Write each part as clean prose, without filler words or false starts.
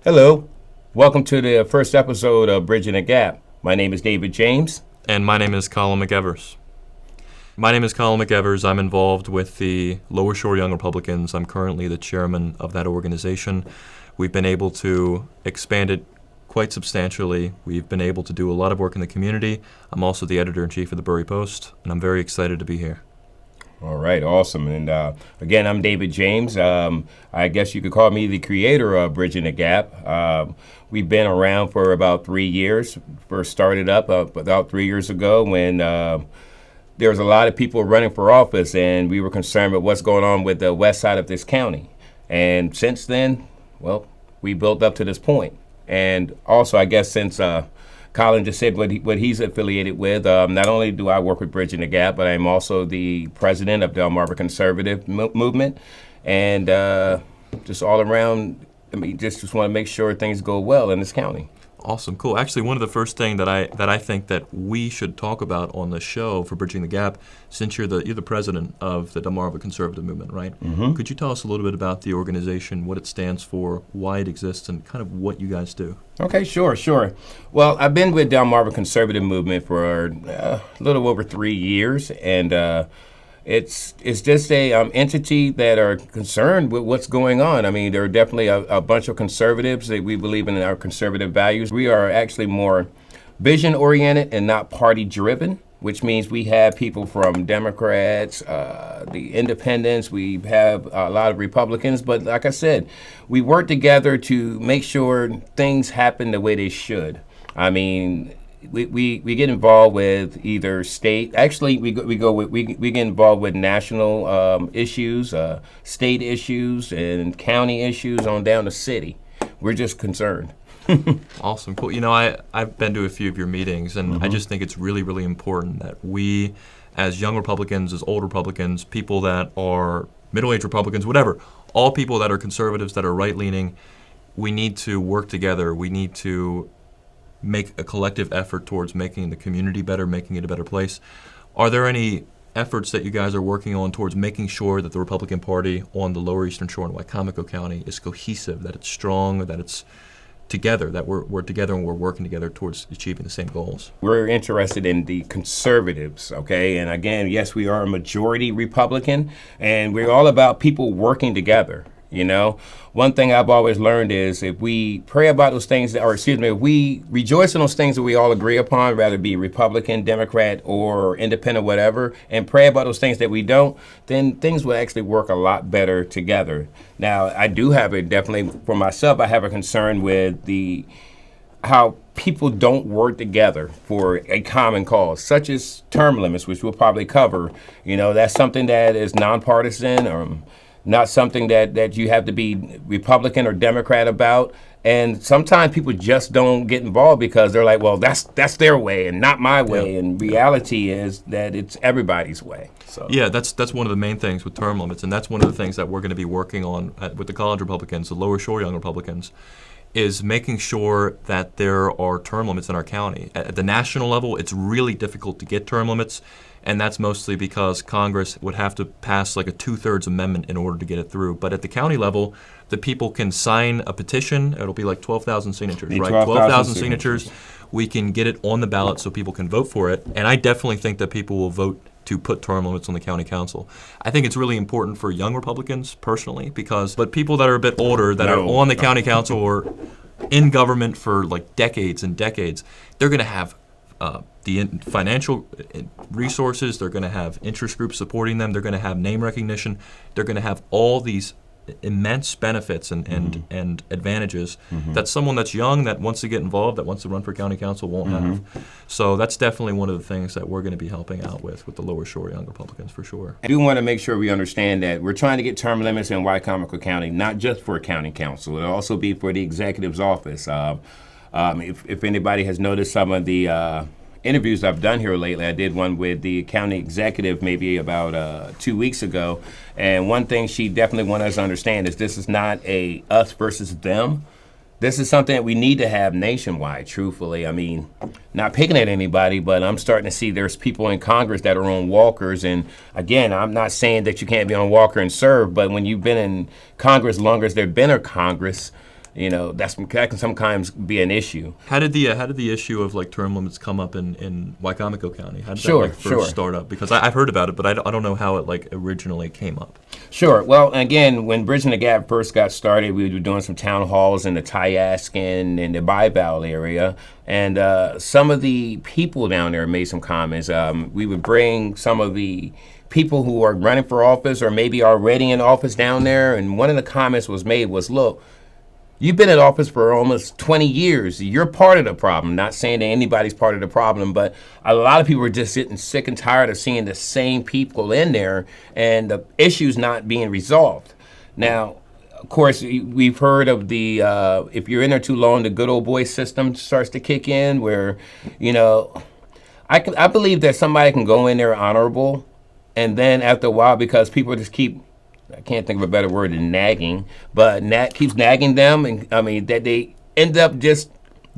Hello. Welcome to the first episode of Bridging the Gap. My name is David James. And my name is Colin McEvers. I'm involved with the Lower Shore Young Republicans. I'm currently the chairman of that organization. We've been able to expand it quite substantially. We've been able to do a lot of work in the community. I'm also the editor-in-chief of the Bury Post, and I'm very excited to be here. All right, awesome. And again, I'm David James. I guess you could call me the creator of Bridging the Gap. We've been around for about 3 years. First started up about 3 years ago when there was a lot of people running for office, and we were concerned with what's going on with the west side of this county. And since then, well, we built up to this point. And also, I guess since Colin just said what he's affiliated with. Not only do I work with Bridging the Gap, but I'm also the president of the Delmarva Conservative Movement, and just all around. I mean, just want to make sure things go well in this county. Awesome, cool. Actually, one of the first things that I think that we should talk about on the show for Bridging the Gap, since you're the president of the Delmarva Conservative Movement, right? Mm-hmm. Could you tell us a little bit about the organization, what it stands for, why it exists, and kind of what you guys do? Okay, sure. Well, I've been with Delmarva Conservative Movement for a little over 3 years, and it's just a entity that are concerned with what's going on. I mean, there are definitely a bunch of conservatives that we believe in our conservative values. We are actually more vision-oriented and not party-driven, which means we have people from Democrats, the independents, we have a lot of Republicans, but like I said, we work together to make sure things happen the way they should. I mean, we get involved with either state. Actually, we get involved with national issues, state issues, and county issues on down to city. We're just concerned. Awesome, cool. You know, I've been to a few of your meetings, and I just think it's really, really important that we, as young Republicans, as old Republicans, people that are middle-aged Republicans, whatever, all people that are conservatives, that are right-leaning, we need to work together. We need to make a collective effort towards making the community better, making it a better place. Are there any efforts that you guys are working on towards making sure that the Republican Party on the Lower Eastern Shore in Wicomico County is cohesive, that it's strong, that it's together, that we're together and we're working together towards achieving the same goals? We're interested in the conservatives, okay? And again, yes, we are a majority Republican, and we're all about people working together. You know, one thing I've always learned is if we pray about those things, if we rejoice in those things that we all agree upon, rather be Republican, Democrat, or independent, whatever, and pray about those things that we don't, then things will actually work a lot better together. Now, I do have definitely for myself, I have a concern with how people don't work together for a common cause, such as term limits, which we'll probably cover. You know, that's something that is nonpartisan, not something that you have to be Republican or Democrat about. And sometimes people just don't get involved because they're like, well, that's their way and not my way. And reality is that it's everybody's way. So yeah, that's one of the main things with term limits, and that's one of the things that we're going to be working on with the college Republicans, the Lower Shore Young Republicans, is making sure that there are term limits in our county. At the national level, it's really difficult to get term limits, and that's mostly because Congress would have to pass like a 2/3 amendment in order to get it through. But at the county level, the people can sign a petition. It'll be like 12,000 signatures, right? 12,000 signatures. We can get it on the ballot so people can vote for it. And I definitely think that people will vote to put term limits on the county council. I think it's really important for young Republicans personally, but people that are a bit older, that are on the county council or in government for like decades and decades, they're going to have the financial resources, they're going to have interest groups supporting them, they're going to have name recognition, they're going to have all these immense benefits and advantages that someone that's young, that wants to get involved, that wants to run for county council won't have. So that's definitely one of the things that we're going to be helping out with the Lower Shore Young Republicans for sure. I do want to make sure we understand that we're trying to get term limits in Wicomico County, not just for county council. It'll also be for the executive's office. If anybody has noticed some of the interviews I've done here lately, I did one with the county executive maybe about 2 weeks ago, and one thing she definitely wanted us to understand is this is not a us versus them. This is something that we need to have nationwide, truthfully. I mean, not picking at anybody, but I'm starting to see there's people in Congress that are on walkers. And again, I'm not saying that you can't be on a walker and serve, but when you've been in Congress longer as there's been a Congress, that can sometimes be an issue. How did the issue of like term limits come up in Wycomico County? How did Sure, that like first start up? Because I've heard about it, but I don't know how it like originally came up. Sure. Well, again, when Bridging the Gap first got started, we were doing some town halls in the Tyaskin and the Bival area, and some of the people down there made some comments. We would bring some of the people who are running for office or maybe already in office down there, and one of the comments was made was, look, you've been in office for almost 20 years. You're part of the problem. Not saying that anybody's part of the problem, but a lot of people are just getting sick and tired of seeing the same people in there and the issues not being resolved. Now, of course, we've heard of the, if you're in there too long, the good old boy system starts to kick in where, I believe that somebody can go in there honorable, and then after a while, because people just keep, I can't think of a better word than nagging, but keeps nagging them, and that they end up just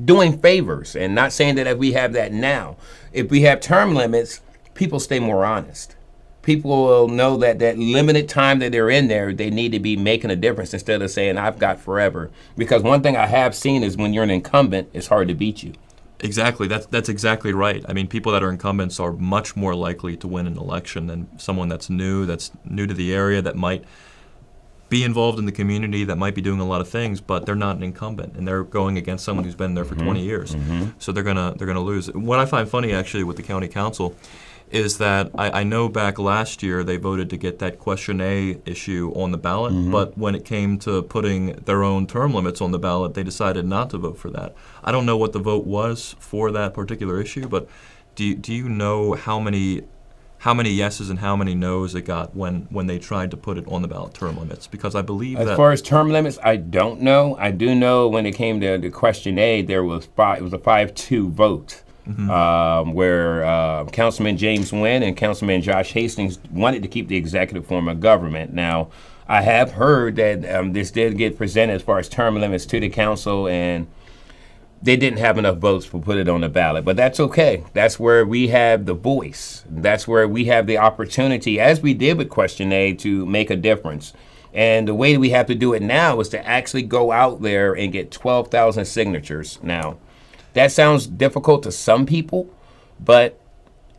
doing favors. And not saying that if we have that now, if we have term limits, people stay more honest. People will know that limited time that they're in there, they need to be making a difference instead of saying, I've got forever. Because one thing I have seen is when you're an incumbent, it's hard to beat you. Exactly. That's exactly right. I mean, people that are incumbents are much more likely to win an election than someone that's new to the area, that might be involved in the community, that might be doing a lot of things, but they're not an incumbent, and they're going against someone who's been there for 20 years. So they're gonna lose. What I find funny actually with the county council is that I know back last year they voted to get that Question A issue on the ballot, but when it came to putting their own term limits on the ballot, they decided not to vote for that. I don't know what the vote was for that particular issue, but do you know how many yeses and how many nos it got when they tried to put it on the ballot, term limits? Because I believe as far as term limits, I don't know. I do know when it came to the Question A, it was a 5-2 vote. Where Councilman James Nguyen and Councilman Josh Hastings wanted to keep the executive form of government. Now, I have heard that this did get presented as far as term limits to the council, and they didn't have enough votes to put it on the ballot. But that's okay. That's where we have the voice. That's where we have the opportunity, as we did with Question A, to make a difference. And the way we have to do it now is to actually go out there and get 12,000 signatures. Now, that sounds difficult to some people, but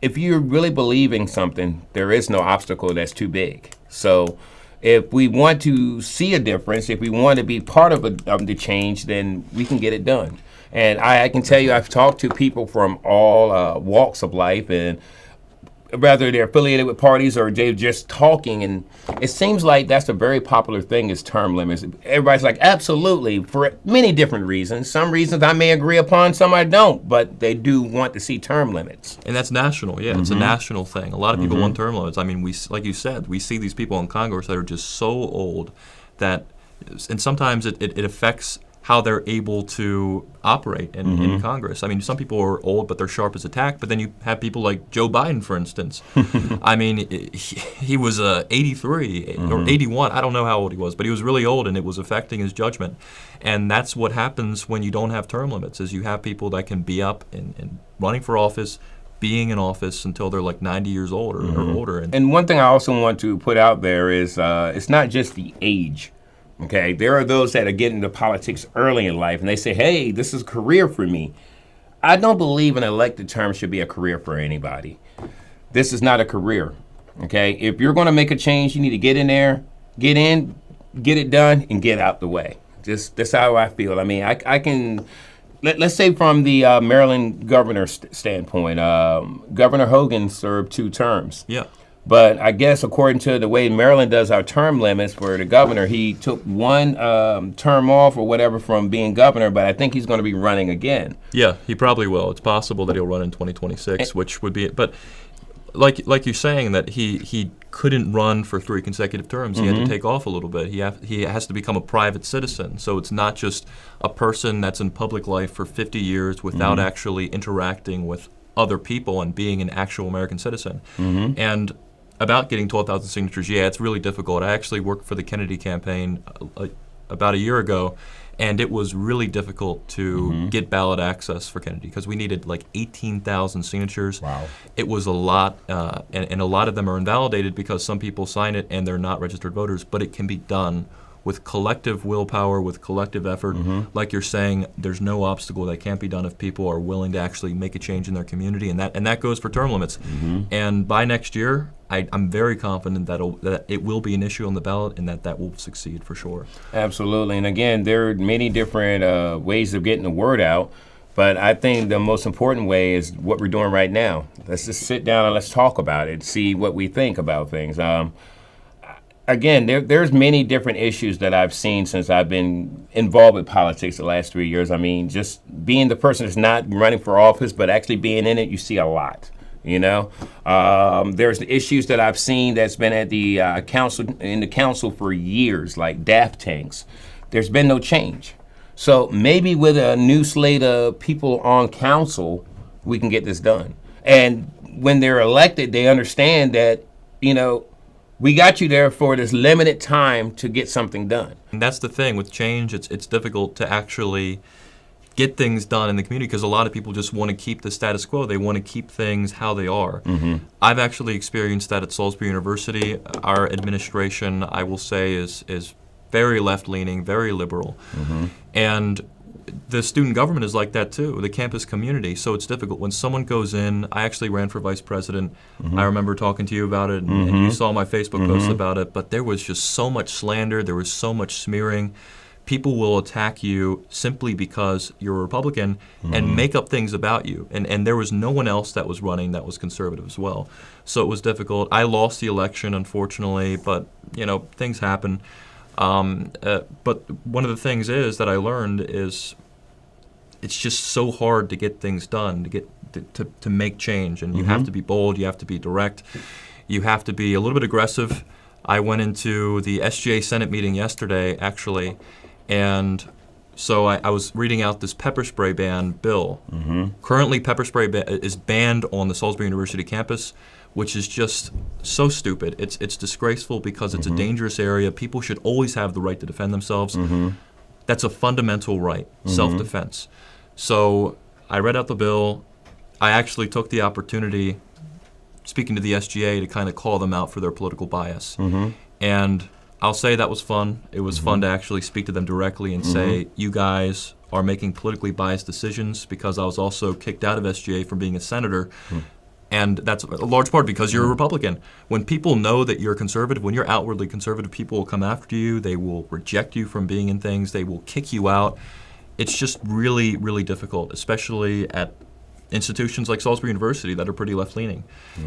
if you really believe in something, there is no obstacle that's too big. So if we want to see a difference, if we want to be part of the change, then we can get it done. And I can tell you, I've talked to people from all walks of life, and whether they're affiliated with parties or they're just talking, and it seems like that's a very popular thing is term limits. Everybody's like, absolutely, for many different reasons. Some reasons I may agree upon, some I don't, but they do want to see term limits. And that's national, yeah. It's a national thing. A lot of people want term limits. I mean, like you said, we see these people in Congress that are just so old that, and sometimes it affects how they're able to operate in Congress. I mean, some people are old, but they're sharp as a tack. But then you have people like Joe Biden, for instance. I mean, he was 83 or 81. I don't know how old he was, but he was really old, and it was affecting his judgment. And that's what happens when you don't have term limits, is you have people that can be up and running for office, being in office until they're like 90 years old or older. And one thing I also want to put out there is it's not just the age. Okay, there are those that are getting into politics early in life, and they say, hey, this is a career for me. I don't believe an elected term should be a career for anybody. This is not a career, okay? If you're going to make a change, you need to get in there, get it done, and get out the way. That's how I feel. I mean, I can, let's say from the Maryland governor standpoint, Governor Hogan served 2 terms. Yeah. But I guess according to the way Maryland does our term limits for the governor, he took 1 term off or whatever from being governor, but I think he's going to be running again. Yeah, he probably will. It's possible that he'll run in 2026, which would be it. But like you're saying, that he couldn't run for 3 consecutive terms. He had to take off a little bit. He has to become a private citizen. So it's not just a person that's in public life for 50 years without actually interacting with other people and being an actual American citizen. And about getting 12,000 signatures, yeah, it's really difficult. I actually worked for the Kennedy campaign about a year ago, and it was really difficult to get ballot access for Kennedy because we needed like 18,000 signatures. Wow. It was a lot, and a lot of them are invalidated because some people sign it and they're not registered voters, but it can be done with collective willpower, with collective effort, like you're saying, there's no obstacle that can't be done if people are willing to actually make a change in their community, and that goes for term limits. And by next year, I'm very confident that it will be an issue on the ballot and that will succeed for sure. Absolutely. And again, there are many different ways of getting the word out. But I think the most important way is what we're doing right now. Let's just sit down and let's talk about it, see what we think about things. Again, there's many different issues that I've seen since I've been involved with politics the last 3 years. I mean, just being the person that's not running for office, but actually being in it, you see a lot. You know, there's issues that I've seen that's been at the council for years, like DAF tanks. There's been no change. So maybe with a new slate of people on council, we can get this done. And when they're elected, they understand that, you know, we got you there for this limited time to get something done. And that's the thing with change. It's difficult to actually get things done in the community because a lot of people just want to keep the status quo. They want to keep things how they are. I've actually experienced that at Salisbury University. Our administration, I will say, is very left-leaning, very liberal. And the student government is like that too, the campus community. So it's difficult. When someone goes in, I actually ran for vice president. I remember talking to you about it, and you saw my Facebook post about it, but there was just so much slander, there was so much smearing. People will attack you simply because you're a Republican and make up things about you. And there was no one else that was running that was conservative as well. So it was difficult. I lost the election, unfortunately, but, you know, things happen. But one of the things is that I learned is it's just so hard to get things done, to get to make change, and you have to be bold, you have to be direct, you have to be a little bit aggressive. I went into the SGA Senate meeting yesterday, actually, and so I was reading out this pepper spray ban bill. Currently, pepper spray is banned on the Salisbury University campus, which is just so stupid. It's disgraceful because it's a dangerous area. People should always have the right to defend themselves. That's a fundamental right, self-defense. So I read out the bill. I actually took the opportunity, speaking to the SGA, to kind of call them out for their political bias. And I'll say that was fun. It was fun to actually speak to them directly and say, you guys are making politically biased decisions, because I was also kicked out of SGA from being a senator. And that's a large part because you're a Republican. When people know that you're conservative, when you're outwardly conservative, people will come after you. They will reject you from being in things. They will kick you out. It's just really, really difficult, especially at institutions like Salisbury University that are pretty left-leaning.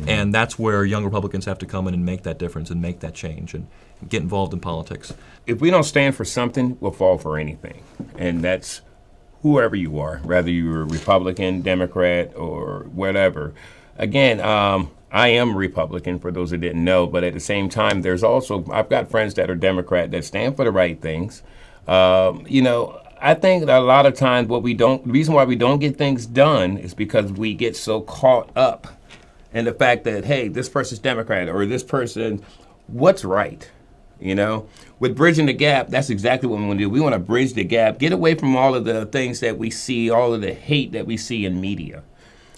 And that's where young Republicans have to come in and make that difference and make that change and get involved in politics. If we don't stand for something, we'll fall for anything. And that's whoever you are, whether you're a Republican, Democrat, or whatever. Again, I am a Republican, for those who didn't know, but at the same time, I've got friends that are Democrat that stand for the right things. You know, I think that a lot of times the reason why we don't get things done is because we get so caught up in the fact that, hey, this person's Democrat or this person, what's right? You know, with bridging the gap, that's exactly what we want to do. We want to bridge the gap, get away from all of the things that we see, all of the hate that we see in media.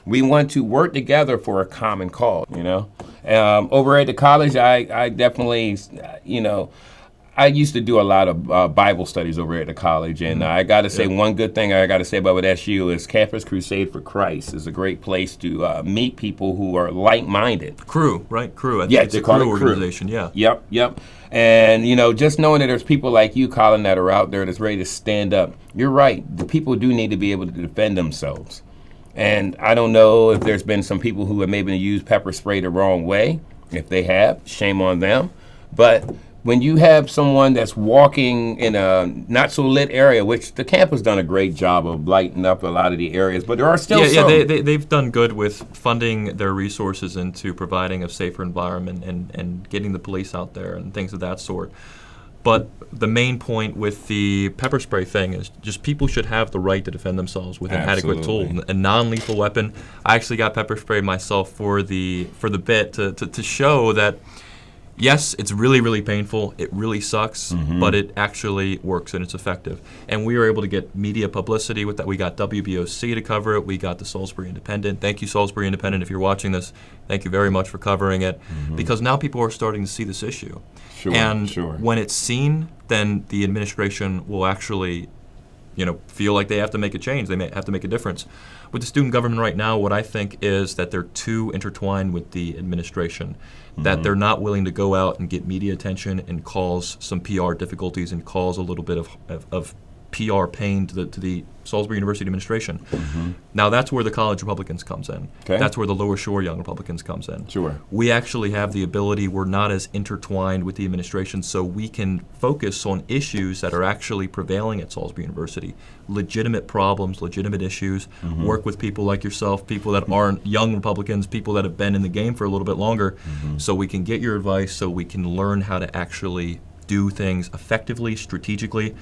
We want to work together for a common cause, you know. Over at the college, I definitely, you know, I used to do a lot of Bible studies over at the college, and I got to say one good thing I got to say about SU is Campus Crusade for Christ is a great place to meet people who are like-minded. Crew, right? Crew. Yeah, it's a crew organization. Yeah. Yep. And, you know, just knowing that there's people like you, Colin, that are out there that's ready to stand up. You're right. The people do need to be able to defend themselves. And I don't know if there's been some people who have maybe used pepper spray the wrong way. If they have, shame on them. But when you have someone that's walking in a not so lit area, which the campus done a great job of lighting up a lot of the areas, but there are still some. Yeah, they've done good with funding their resources into providing a safer environment and getting the police out there and things of that sort. But the main point with the pepper spray thing is just people should have the right to defend themselves with an adequate tool, a non-lethal weapon. I actually got pepper sprayed myself for the bit to show that, Yes, it's really, really painful. It really sucks, but it actually works and it's effective. And we were able to get media publicity with that. We got WBOC to cover it. We got the Salisbury Independent. Thank you, Salisbury Independent, if you're watching this. Thank you very much for covering it, because now people are starting to see this issue. And when it's seen, then the administration will actually, feel like they have to make a change. They may have to make a difference. With the student government right now, what I think is that they're too intertwined with the administration, that they're not willing to go out and get media attention and cause some PR difficulties and cause a little bit of PR pain to the Salisbury University administration. Now that's where the college Republicans comes in. That's where the Lower Shore Young Republicans comes in. We actually have the ability, we're not as intertwined with the administration, so we can focus on issues that are actually prevailing at Salisbury University. Legitimate problems, legitimate issues, work with people like yourself, people that aren't young Republicans, people that have been in the game for a little bit longer, so we can get your advice, so we can learn how to actually do things effectively, strategically.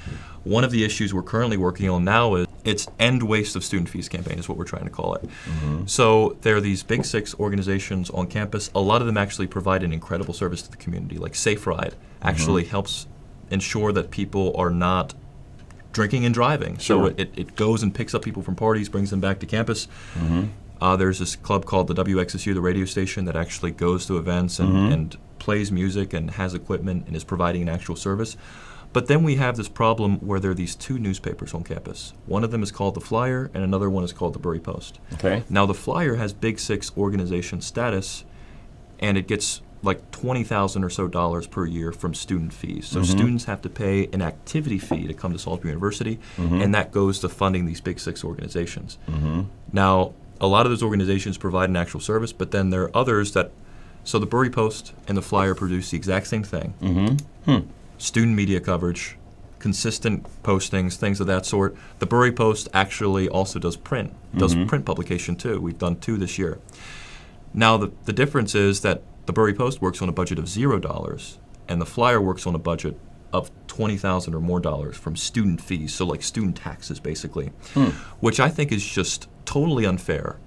One of the issues we're currently working on now is it's End Waste of Student Fees campaign is what we're trying to call it. So there are these big 6 organizations on campus. A lot of them actually provide an incredible service to the community, like Safe Ride actually helps ensure that people are not drinking and driving. So it goes and picks up people from parties, brings them back to campus. There's this club called the WXSU, the radio station, that actually goes to events and plays music and has equipment and is providing an actual service. But then we have this problem where there are these 2 newspapers on campus. One of them is called The Flyer and another one is called The Bury Post. Now the Flyer has Big 6 organization status, and it gets like $20,000 or so per year from student fees. So students have to pay an activity fee to come to Salisbury University, and that goes to funding these Big 6 organizations. Now, a lot of those organizations provide an actual service, but then there are others that, so the Bury Post and the Flyer produce the exact same thing. Student media coverage, consistent postings, things of that sort. The Bury Post actually also does print, print publication too. We've done 2 this year. Now the difference is that the Bury Post works on a budget of $0, and the Flyer works on a budget of $20,000 or more from student fees, so like student taxes basically, which I think is just totally unfair.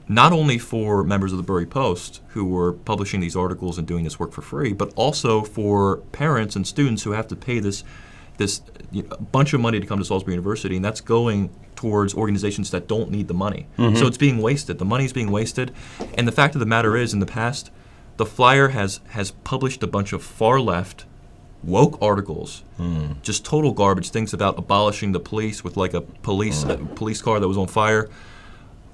Not only for members of the Bury Post who were publishing these articles and doing this work for free, but also for parents and students who have to pay this bunch of money to come to Salisbury University, and that's going towards organizations that don't need the money. So it's being wasted. The money's being wasted, and the fact of the matter is, in the past, the Flyer has published a bunch of far-left woke articles, just total garbage, things about abolishing the police with like a police car that was on fire,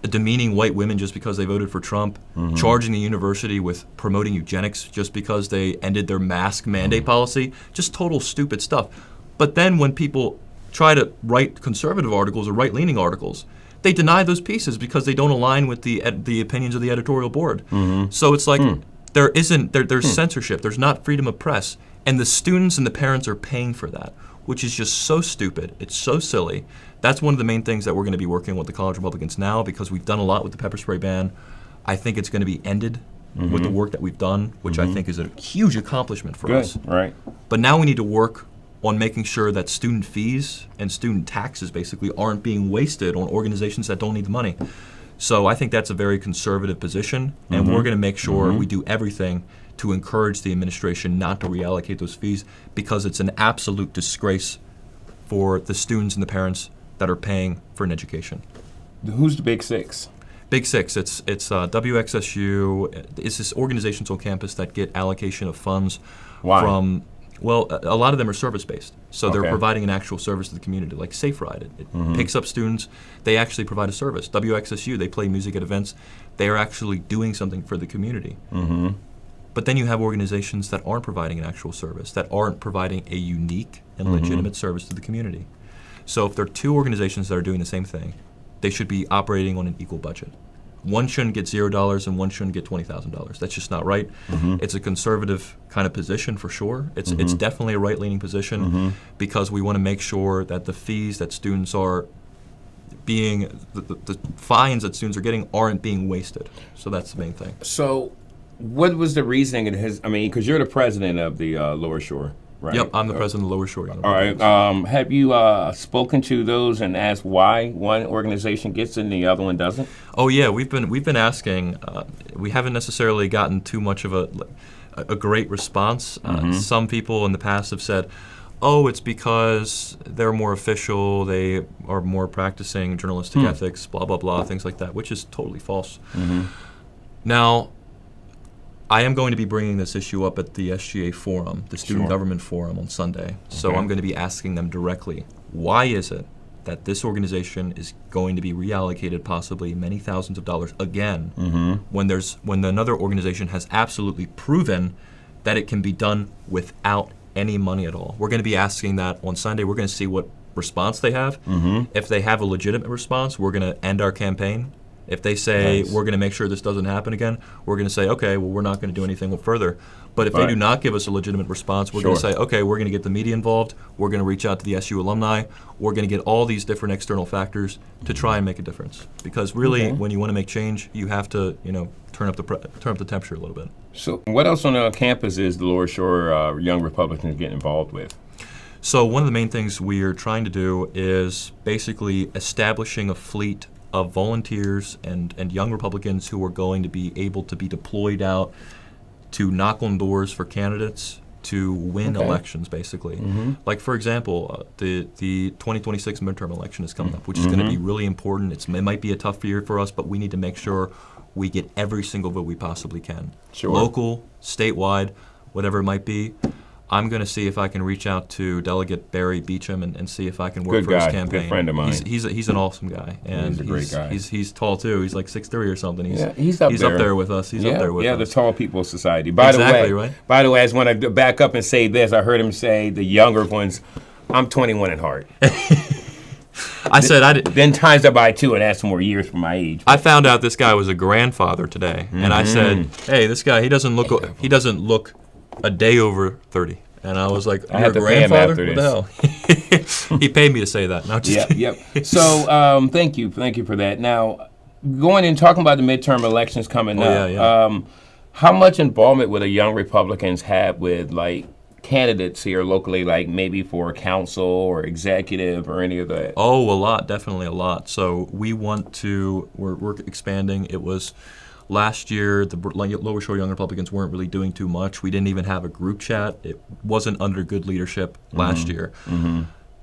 demeaning white women just because they voted for Trump, charging the university with promoting eugenics just because they ended their mask mandate policy, just total stupid stuff. But then when people try to write conservative articles or right-leaning articles, they deny those pieces because they don't align with the opinions of the editorial board. So it's like there's censorship, there's not freedom of press, and the students and the parents are paying for that, which is just so stupid. It's so silly. That's one of the main things that we're going to be working with the college Republicans now, because we've done a lot with the pepper spray ban. I think it's going to be ended with the work that we've done, which I think is a huge accomplishment for us. But now we need to work on making sure that student fees and student taxes basically aren't being wasted on organizations that don't need the money. So I think that's a very conservative position, and we're going to make sure we do everything to encourage the administration not to reallocate those fees, because it's an absolute disgrace for the students and the parents that are paying for an education. Who's the Big 6? Big 6, it's WXSU. It's this organizations on campus that get allocation of funds from, well, a lot of them are service-based. So they're providing an actual service to the community, like Safe Ride. It picks up students. They actually provide a service. WXSU, they play music at events. They are actually doing something for the community. But then you have organizations that aren't providing an actual service, that aren't providing a unique and legitimate service to the community. So if there are 2 organizations that are doing the same thing, they should be operating on an equal budget. One shouldn't get $0 and one shouldn't get $20,000. That's just not right. It's a conservative kind of position for sure. It's definitely a right-leaning position, because we want to make sure that the fees that students are being, the fines that students are getting aren't being wasted. So that's the main thing. So what was the reasoning? Because you're the president of the Lower Shore. Right. Yep, I'm the president of the Lower Shore. All right. Have you spoken to those and asked why one organization gets it and the other one doesn't? Oh yeah, we've been asking. We haven't necessarily gotten too much of a great response. Some people in the past have said, oh, it's because they're more official, they are more practicing journalistic ethics, blah, blah, blah, things like that, which is totally false. Now, I am going to be bringing this issue up at the SGA Forum, the Student Government Forum, on Sunday. So I'm going to be asking them directly, why is it that this organization is going to be reallocated possibly many thousands of dollars again when another organization has absolutely proven that it can be done without any money at all? We're going to be asking that on Sunday. We're going to see what response they have. If they have a legitimate response, we're going to end our campaign. If they say we're going to make sure this doesn't happen again, we're going to say, okay, well, we're not going to do anything further. But if they do not give us a legitimate response, we're going to say, okay, we're going to get the media involved. We're going to reach out to the SU alumni. We're going to get all these different external factors to try and make a difference. Because really, when you want to make change, you have to, turn up the temperature a little bit. So, what else on the campus is the Lower Shore Young Republicans getting involved with? So, one of the main things we are trying to do is basically establishing a fleet of volunteers and young Republicans who are going to be able to be deployed out to knock on doors for candidates to win elections, basically. Like, for example, the 2026 midterm election is coming up, which is going to be really important. It might be a tough year for us, but we need to make sure we get every single vote we possibly can. Local, statewide, whatever it might be. I'm going to see if I can reach out to Delegate Barry Beecham and see if I can work for his campaign. Good friend of mine. He's an awesome guy, and he's a great guy. He's tall too. He's like 6'3" or something. He's up there with us. He's up there with us. The Tall People Society. By the way, I just want to back up and say this. I heard him say the younger ones. I'm 21 at heart. I said I did. Then times that by 2, and that's more years from my age. I found out this guy was a grandfather today, and I said, "Hey, this guy, he doesn't look a day over 30." And I was like, "You're a grandfather? What the hell?" He paid me to say that. No, just kidding. So, thank you for that. Now, going and talking about the midterm elections coming up, how much involvement would a young Republicans have with candidates here locally, like maybe for council or executive or any of that? Oh, a lot, definitely a lot. So we're expanding. It was last year, the Lower Shore Young Republicans weren't really doing too much. We didn't even have a group chat. It wasn't under good leadership last year.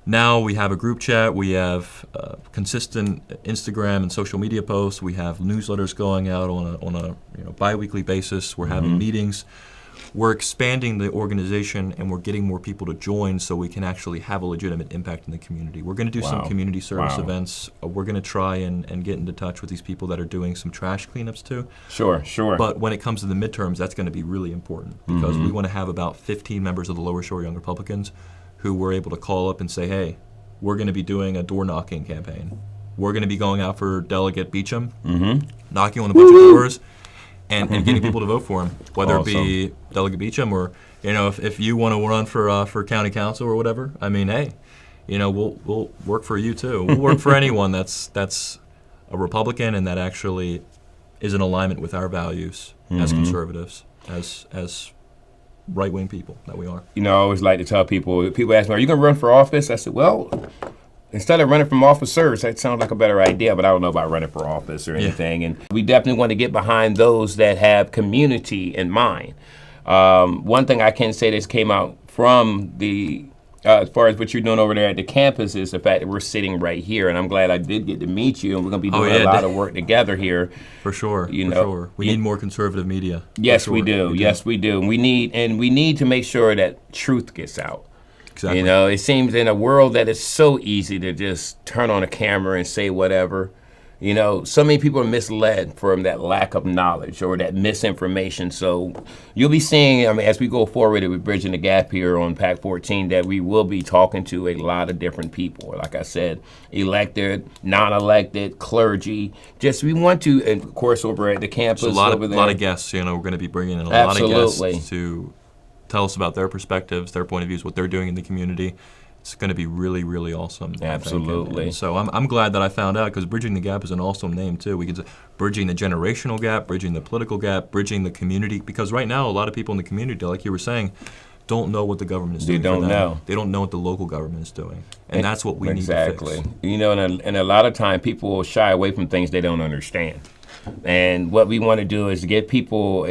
Now we have a group chat. We have consistent Instagram and social media posts. We have newsletters going out on a bi-weekly basis. We're having meetings. We're expanding the organization, and we're getting more people to join so we can actually have a legitimate impact in the community. We're going to do some community service events. We're going to try and get into touch with these people that are doing some trash cleanups too. Sure. But when it comes to the midterms, that's going to be really important because we want to have about 15 members of the Lower Shore Young Republicans who we're able to call up and say, hey, we're going to be doing a door knocking campaign. We're going to be going out for Delegate Beecham, knocking on a bunch of doors, and getting people to vote for him, whether it be Delegate Beecham or, if you want to run for county council or whatever. I mean, hey, we'll work for you too. We'll work for anyone that's a Republican and that actually is in alignment with our values as conservatives, as right-wing people that we are. I always like to tell people ask me, are you going to run for office? I said, well, instead of running from officers, that sounds like a better idea, but I don't know about running for office or anything. And we definitely want to get behind those that have community in mind. One thing I can say that's came out from the, as far as what you're doing over there at the campus, is the fact that we're sitting right here. And I'm glad I did get to meet you, and we're going to be doing a lot of work together here. For sure. We need more conservative media. Yes, we do. Yes, we do. And we need to make sure that truth gets out. Exactly. It seems in a world that is so easy to just turn on a camera and say whatever. So many people are misled from that lack of knowledge or that misinformation. So you'll be seeing, as we go forward with Bridging the Gap here on PAC 14, that we will be talking to a lot of different people. Like I said, elected, non-elected, clergy. We want to, and of course, over at the campus. So a lot of guests. We're going to be bringing in a lot of guests to tell us about their perspectives, their point of views, what they're doing in the community. It's going to be really, really awesome. Absolutely. And so I'm glad that I found out, because Bridging the Gap is an awesome name too. We could say bridging the generational gap, bridging the political gap, bridging the community. Because right now, a lot of people in the community, like you were saying, don't know what the government is doing. They don't know. They don't know what the local government is doing, and that's what we need to fix. Exactly. And a lot of time, people will shy away from things they don't understand. And what we want to do is get people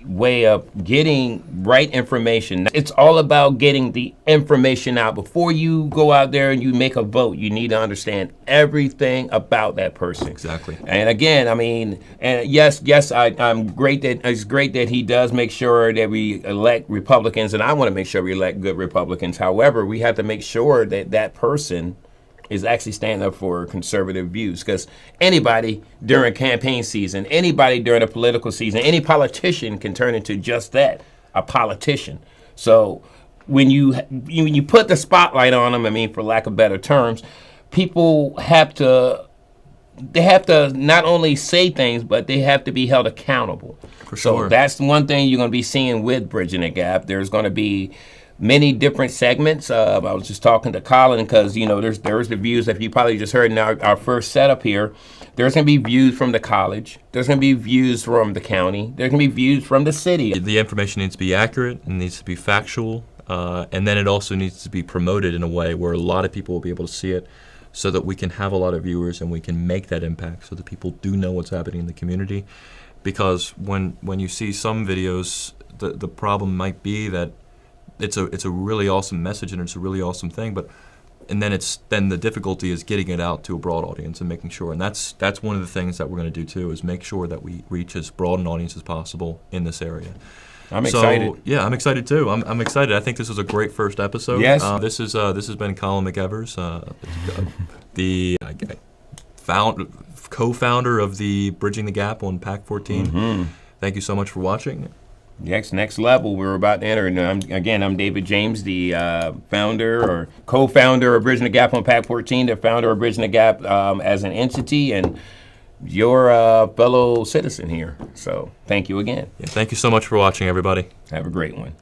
way of getting right information. It's all about getting the information out. Before you go out there and you make a vote, you need to understand everything about that person. Exactly. And again, I mean, and yes, I'm great that it's great that he does make sure that we elect Republicans, and I want to make sure we elect good Republicans. However, we have to make sure that that person is actually standing up for conservative views, because anybody during campaign season, anybody during a political season, any politician can turn into just that, a politician. So when you put the spotlight on them, I mean, for lack of better terms, people have to not only say things, but they have to be held accountable. For sure. So that's one thing you're going to be seeing with Bridging the Gap. There's going to be many different segments. I was just talking to Colin, because there's the views that you probably just heard in our first setup here. There's going to be views from the college. There's going to be views from the county. There's going to be views from the city. The information needs to be accurate and needs to be factual, and then it also needs to be promoted in a way where a lot of people will be able to see it, so that we can have a lot of viewers and we can make that impact, so that people do know what's happening in the community. Because when you see some videos, the problem might be that it's a really awesome message and it's a really awesome thing, then the difficulty is getting it out to a broad audience and making sure, and that's one of the things that we're going to do too, is make sure that we reach as broad an audience as possible in this area. I'm excited. Yeah, I'm excited too. I'm excited. I think this was a great first episode. Yes. This has been Colin McEvers, the co-founder of the Bridging the Gap on PAC 14. Mm-hmm. Thank you so much for watching. Next level we're about to enter. And I'm David James, the founder or co-founder of Bridging the Gap on PAC 14, the founder of Bridging the Gap as an entity, and your fellow citizen here. So thank you again. Yeah, thank you so much for watching, everybody. Have a great one.